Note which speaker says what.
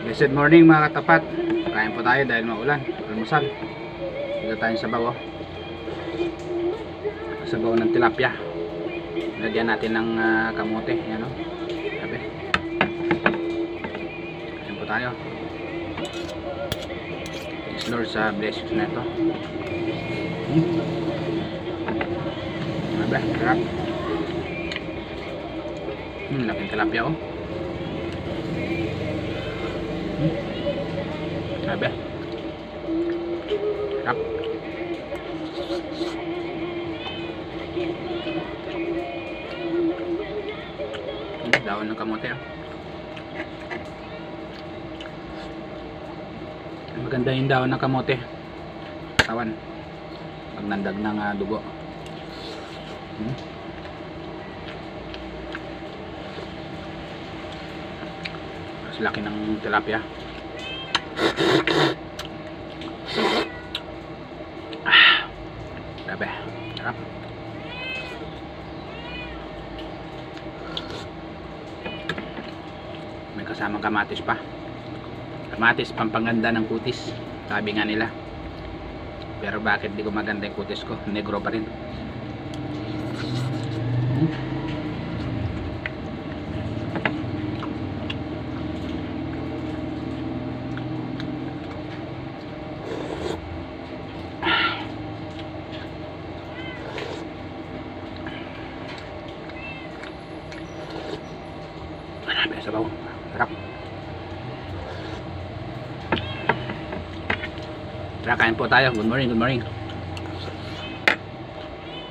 Speaker 1: Blessed morning mga katapat. Kain po tayo dahil maulan. Almusal. Dito tayong sabaw. Sabaw ng tilapia. Lagyan natin ng kamote. Yan o. Sabi. Kain po tayo. Thanks Lord sa blessings na ito. Sabi. Sarap. Laking tilapia o. Sabi. Sarap. Daon ng kamote. Maganda yung daon ng kamote. Tawan. Pag nandag ng dugo. Mas laki ng tilapia. Grabe. Sarap. May kasamang kamatis pa. Kamatis pampaganda ng kutis, sabi nga nila. Pero bakit di ko maganda yung kutis ko? Negro pa rin. Sabaw. Sarap. Tara, kain po tayo. Good morning, good morning.